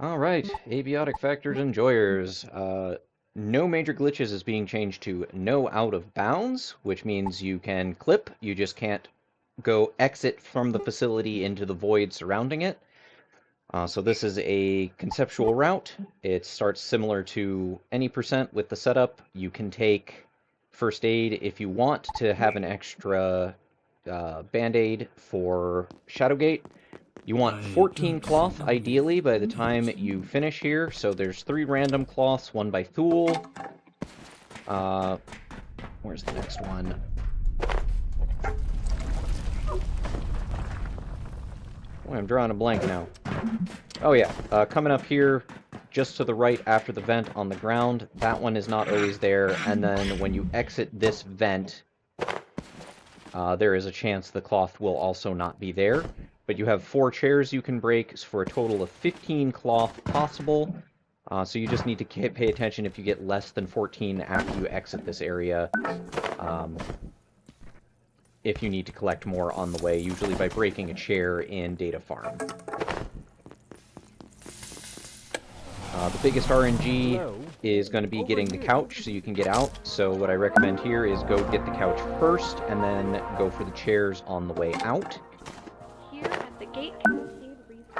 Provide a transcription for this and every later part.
Alright, abiotic factors enjoyers. No major glitches is being changed to no out of bounds, which means you can clip, you just can't go exit from the facility into the void surrounding it. So this is a conceptual route. It starts similar to any percent with the setup. You can take first aid if you want to have an extra band-aid for shadowgate. You want I 14 don't cloth, know ideally, by the you time you finish here. So there's 3 random cloths, one by Thule. Where's the next one? Oh, I'm drawing a blank now. Oh yeah, coming up here, just to the right after the vent on the ground. That one is not always there. And then when you exit this vent, there is a chance the cloth will also not be there. But you have 4 chairs you can break for a total of 15 cloth possible. So you just need to pay attention if you get less than 14 after you exit this area. If you need to collect more on the way, usually by breaking a chair in Data Farm. The biggest RNG is going to be getting the couch so you can get out. So what I recommend here is go get the couch first and then go for the chairs on the way out. Here at the gate,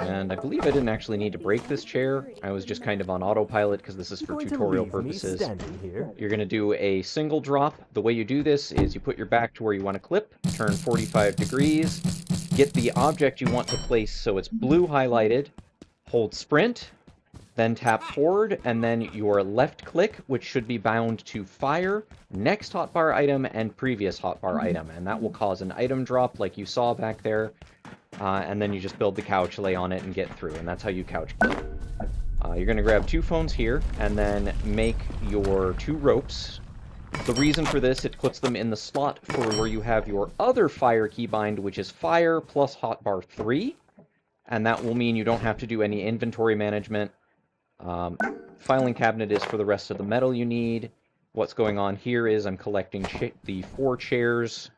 And I believe I didn't actually need to break this chair. I was just kind of on autopilot because this is for tutorial purposes. You're going to do a single drop. The way you do this is you put your back to where you want to clip, turn 45 degrees, get the object you want to place so it's blue highlighted, hold sprint, then tap forward, and then your left click, which should be bound to fire, next hotbar item, and previous hotbar item. And that will cause an item drop like you saw back there. And then you just build the couch, lay on it, and get through. And that's how you couch clip. You're going to grab 2 phones here, and then make your 2 ropes. The reason for this, it puts them in the slot for where you have your other fire keybind, which is fire plus hotbar 3. And that will mean you don't have to do any inventory management. Filing cabinet is for the rest of the metal you need. What's going on here is I'm collecting the 4 chairs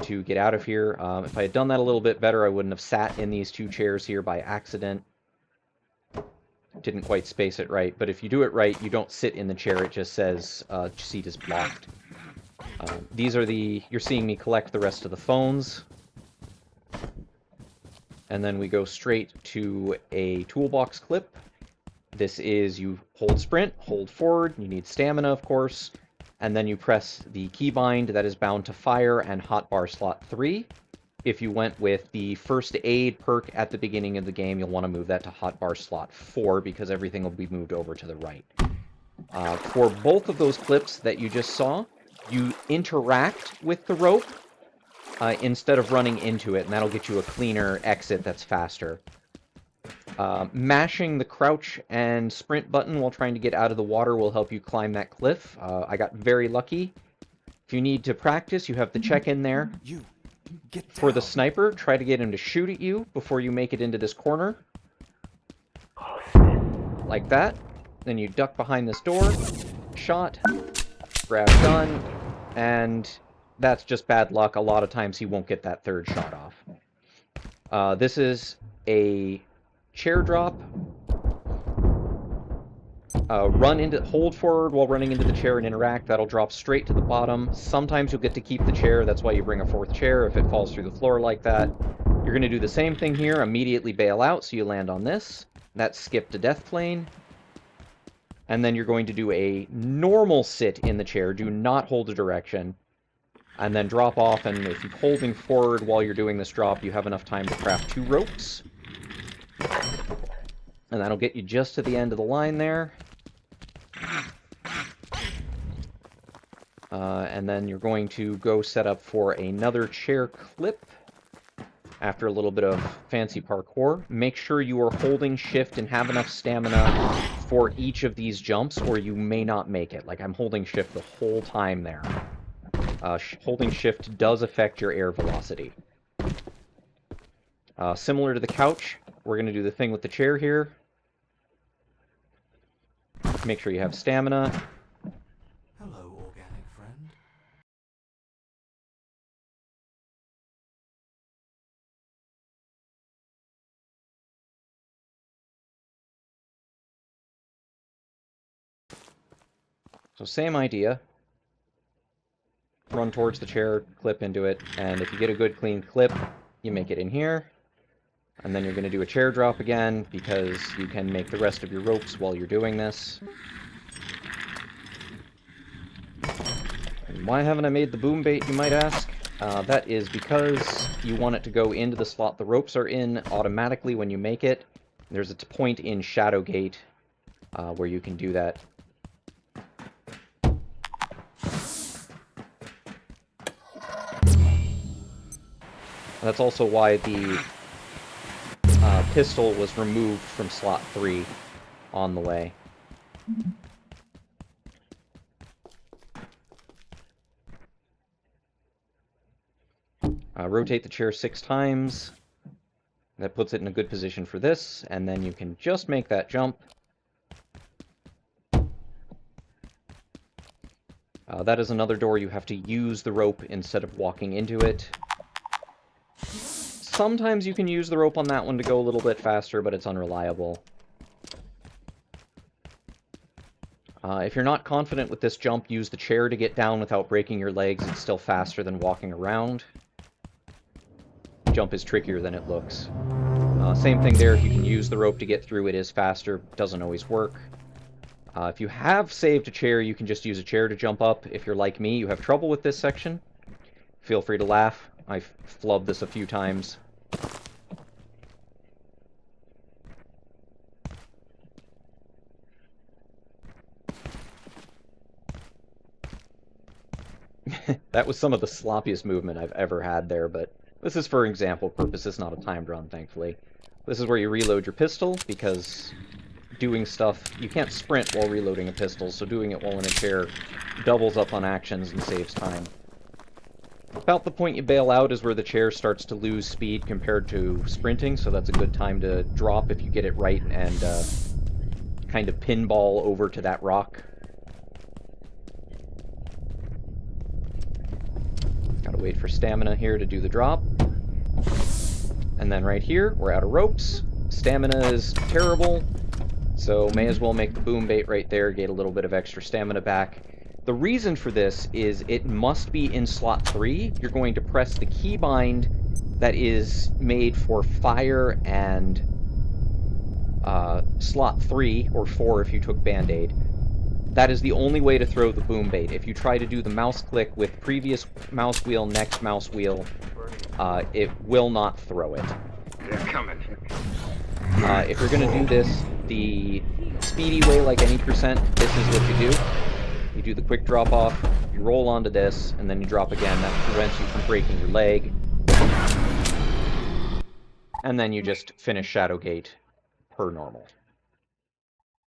to get out of here. If I had done that a little bit better, I wouldn't have sat in these 2 chairs here by accident. Didn't quite space it right, but if you do it right, you don't sit in the chair, it just says seat is blocked. These are you're seeing me collect the rest of the phones. And then we go straight to a toolbox clip. This is you hold sprint, hold forward, you need stamina, of course, and then you press the keybind that is bound to fire and hotbar slot 3. If you went with the first aid perk at the beginning of the game, you'll want to move that to hotbar slot 4 because everything will be moved over to the right. For both of those clips that you just saw, you interact with the rope instead of running into it, and that'll get you a cleaner exit that's faster. Mashing the crouch and sprint button while trying to get out of the water will help you climb that cliff. I got very lucky. If you need to practice, you have the check-in there. For the sniper, try to get him to shoot at you before you make it into this corner. Like that. Then you duck behind this door, shot, grab gun, and that's just bad luck. A lot of times he won't get that 3rd shot off. This is a chair drop. Hold forward while running into the chair and interact. That'll drop straight to the bottom. Sometimes you'll get to keep the chair. That's why you bring a 4th chair if it falls through the floor like that. You're going to do the same thing here. Immediately bail out so you land on this. That's skip to death plane. And then you're going to do a normal sit in the chair. Do not hold a direction. And then drop off. And if you're holding forward while you're doing this drop, you have enough time to craft 2 ropes. And that'll get you just to the end of the line there. And then you're going to go set up for another chair clip after a little bit of fancy parkour. Make sure you are holding shift and have enough stamina for each of these jumps, or you may not make it. Like, I'm holding shift the whole time there. Holding shift does affect your air velocity. Similar to the couch, we're going to do the thing with the chair here. Make sure you have stamina. So same idea. Run towards the chair, clip into it, and if you get a good clean clip, you make it in here. And then you're going to do a chair drop again, because you can make the rest of your ropes while you're doing this. And why haven't I made the boom bait, you might ask? That is because you want it to go into the slot the ropes are in automatically when you make it. There's a point in shadowgate where you can do that. That's also why the pistol was removed from slot 3 on the way. Rotate the chair 6 times. That puts it in a good position for this, and then you can just make that jump. That is another door you have to use the rope instead of walking into it. Sometimes you can use the rope on that one to go a little bit faster, but it's unreliable. If you're not confident with this jump, use the chair to get down without breaking your legs. It's still faster than walking around. Jump is trickier than it looks. Same thing there, if you can use the rope to get through, it is faster. Doesn't always work. If you have saved a chair, you can just use a chair to jump up. If you're like me, you have trouble with this section, feel free to laugh. I've flubbed this a few times. That was some of the sloppiest movement I've ever had there, but this is for example purposes, not a timed run, thankfully. This is where you reload your pistol, because doing stuff... You can't sprint while reloading a pistol, so doing it while in a chair doubles up on actions and saves time. About the point you bail out is where the chair starts to lose speed compared to sprinting, so that's a good time to drop if you get it right and kind of pinball over to that rock. Gotta wait for stamina here to do the drop. And then right here, we're out of ropes. Stamina is terrible, so may as well make the boom bait right there, get a little bit of extra stamina back. The reason for this is it must be in slot 3. You're going to press the keybind that is made for fire and slot 3, or 4 if you took Band-Aid. That is the only way to throw the boom bait. If you try to do the mouse click with previous mouse wheel, next mouse wheel, it will not throw it. They're coming. If you're going to do this the speedy way, like any percent, this is what you do. You do the quick drop off, you roll onto this, and then you drop again. That prevents you from breaking your leg. And then you just finish Shadowgate per normal.